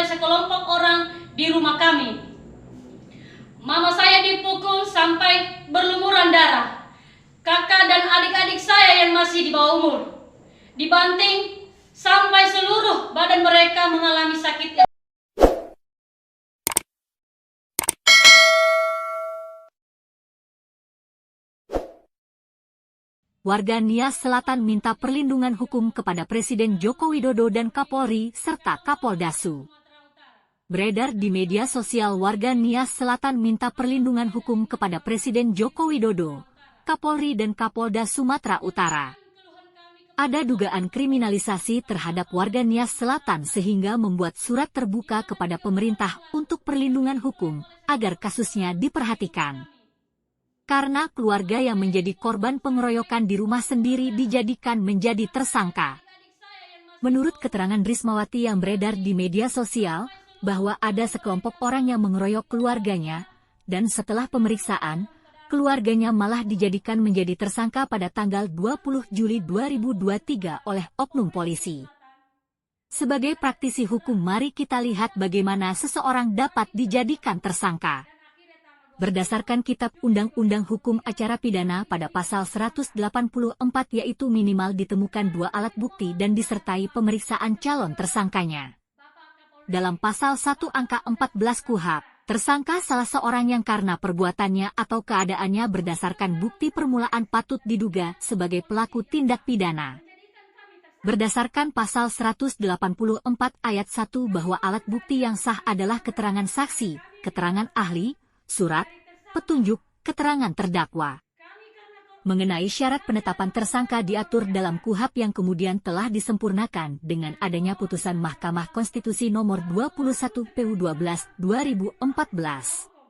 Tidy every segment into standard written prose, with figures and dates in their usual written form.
sekelompok orang di rumah kami. Mama saya dipukul sampai berlumuran darah. Kakak dan adik-adik saya yang masih di bawah umur dibanting sampai seluruh badan mereka mengalami sakit. Warga Nias Selatan minta perlindungan hukum kepada Presiden Joko Widodo dan Kapolri serta Kapoldasu. Beredar di media sosial, warga Nias Selatan minta perlindungan hukum kepada Presiden Joko Widodo, Kapolri dan Kapolda Sumatera Utara. Ada dugaan kriminalisasi terhadap warga Nias Selatan sehingga membuat surat terbuka kepada pemerintah untuk perlindungan hukum agar kasusnya diperhatikan. Karena keluarga yang menjadi korban pengeroyokan di rumah sendiri dijadikan menjadi tersangka. Menurut keterangan Rismawati yang beredar di media sosial, bahwa ada sekelompok orang yang mengeroyok keluarganya, dan setelah pemeriksaan, keluarganya malah dijadikan menjadi tersangka pada tanggal 20 Juli 2023 oleh oknum polisi. Sebagai praktisi hukum, mari kita lihat bagaimana seseorang dapat dijadikan tersangka. Berdasarkan Kitab Undang-Undang Hukum Acara Pidana pada pasal 184 yaitu minimal ditemukan 2 alat bukti dan disertai pemeriksaan calon tersangkanya. Dalam pasal 1 angka 14 KUHP, tersangka salah seorang yang karena perbuatannya atau keadaannya berdasarkan bukti permulaan patut diduga sebagai pelaku tindak pidana. Berdasarkan pasal 184 ayat 1 bahwa alat bukti yang sah adalah keterangan saksi, keterangan ahli, surat, petunjuk, keterangan terdakwa. Mengenai syarat penetapan tersangka diatur dalam KUHP yang kemudian telah disempurnakan dengan adanya putusan Mahkamah Konstitusi nomor 21 PU 12 2014,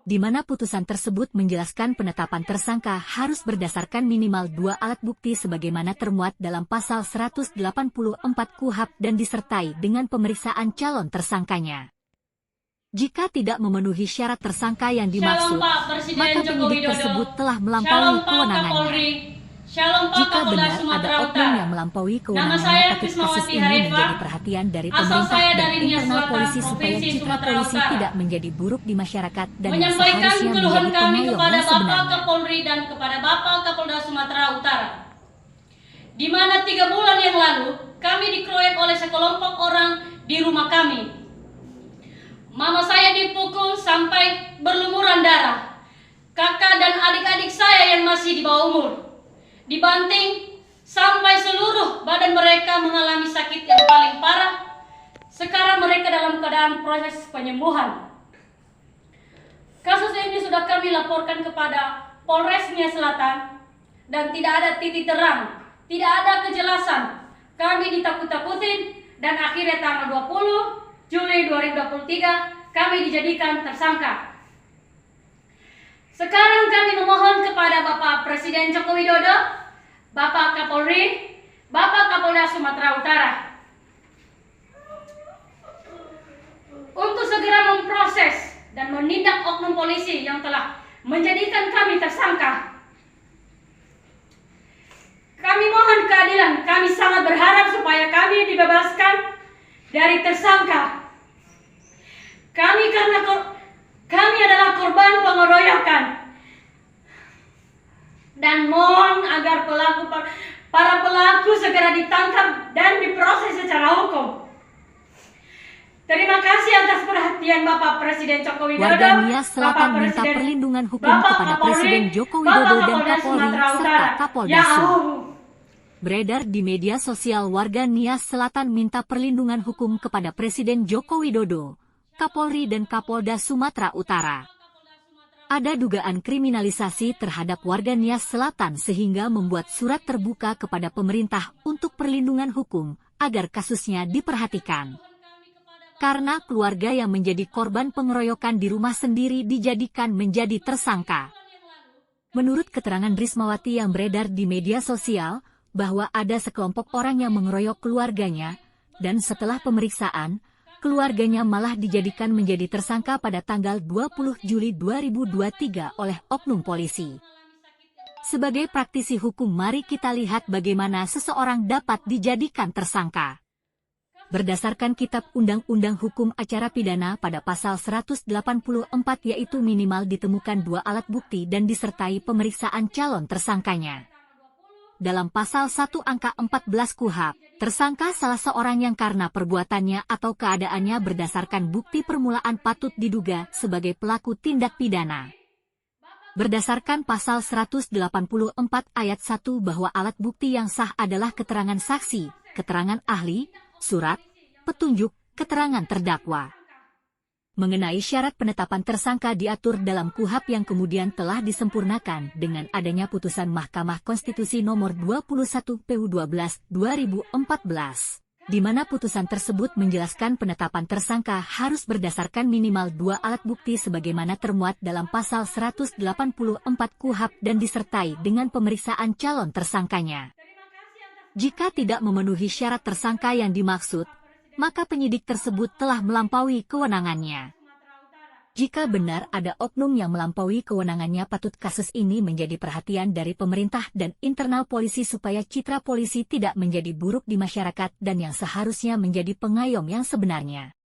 di mana putusan tersebut menjelaskan penetapan tersangka harus berdasarkan minimal 2 alat bukti sebagaimana termuat dalam pasal 184 KUHP dan disertai dengan pemeriksaan calon tersangkanya. Jika tidak memenuhi syarat tersangka yang dimaksud, maka penyidik tersebut telah melampaui kewenangannya. Jika benar ada oknum yang melampaui kewenangannya, patut kasus ini menjadi perhatian dari pemerintah dan internal polisi supaya citra polisi tidak menjadi buruk di masyarakat dan menyampaikan seharusnya keluhan menjadi kami pengayom kepada yang Bapak sebenarnya. Kapolri dan kepada Bapak Kapolda Sumatera Utara, di mana 3 bulan yang lalu kami dikeroyok oleh sekelompok orang di rumah kami. Mama saya dipukul sampai berlumuran darah. Kakak dan adik-adik saya yang masih di bawah umur dibanting sampai seluruh badan mereka mengalami sakit yang paling parah. Sekarang mereka dalam keadaan proses penyembuhan. Kasus ini sudah kami laporkan kepada Polres Nias Selatan dan tidak ada titik terang, tidak ada kejelasan. Kami ditakut-takutin dan akhirnya tanggal 20 Juli 2023 kami dijadikan tersangka. Sekarang kami memohon kepada Bapak Presiden Joko Widodo, Bapak Kapolri, Bapak Kapolda Sumatera Utara untuk segera memproses dan menindak oknum polisi yang telah menjadikan kami tersangka. Kami mohon keadilan, kami sangat berharap supaya kami dibebaskan dari tersangka. Kami adalah korban pengeroyokan dan mohon agar para pelaku segera ditangkap dan diproses secara hukum. Terima kasih atas perhatian Bapak Presiden Joko Widodo. Warga Nias Selatan minta perlindungan hukum kepada Presiden Joko Widodo dan Kapolri serta Kapoldasu. Beredar di media sosial, warga Nias Selatan minta perlindungan hukum kepada Presiden Joko Widodo, Kapolri dan Kapolda Sumatera Utara. Ada dugaan kriminalisasi terhadap warga Nias Selatan sehingga membuat surat terbuka kepada pemerintah untuk perlindungan hukum agar kasusnya diperhatikan. Karena keluarga yang menjadi korban pengeroyokan di rumah sendiri dijadikan menjadi tersangka. Menurut keterangan Rismawati yang beredar di media sosial, bahwa ada sekelompok orang yang mengeroyok keluarganya, dan setelah pemeriksaan, keluarganya malah dijadikan menjadi tersangka pada tanggal 20 Juli 2023 oleh oknum polisi. Sebagai praktisi hukum, mari kita lihat bagaimana seseorang dapat dijadikan tersangka. Berdasarkan Kitab Undang-Undang Hukum Acara Pidana pada pasal 184 yaitu minimal ditemukan 2 alat bukti dan disertai pemeriksaan calon tersangkanya. Dalam pasal 1 angka 14 KUHP, tersangka salah seorang yang karena perbuatannya atau keadaannya berdasarkan bukti permulaan patut diduga sebagai pelaku tindak pidana. Berdasarkan pasal 184 ayat 1 bahwa alat bukti yang sah adalah keterangan saksi, keterangan ahli, surat, petunjuk, keterangan terdakwa. Mengenai syarat penetapan tersangka diatur dalam KUHP yang kemudian telah disempurnakan dengan adanya putusan Mahkamah Konstitusi nomor 21 PU 12 2014, di mana putusan tersebut menjelaskan penetapan tersangka harus berdasarkan minimal 2 alat bukti sebagaimana termuat dalam pasal 184 KUHP dan disertai dengan pemeriksaan calon tersangkanya. Jika tidak memenuhi syarat tersangka yang dimaksud, maka penyidik tersebut telah melampaui kewenangannya. Jika benar ada oknum yang melampaui kewenangannya, patut kasus ini menjadi perhatian dari pemerintah dan internal polisi supaya citra polisi tidak menjadi buruk di masyarakat dan yang seharusnya menjadi pengayom yang sebenarnya.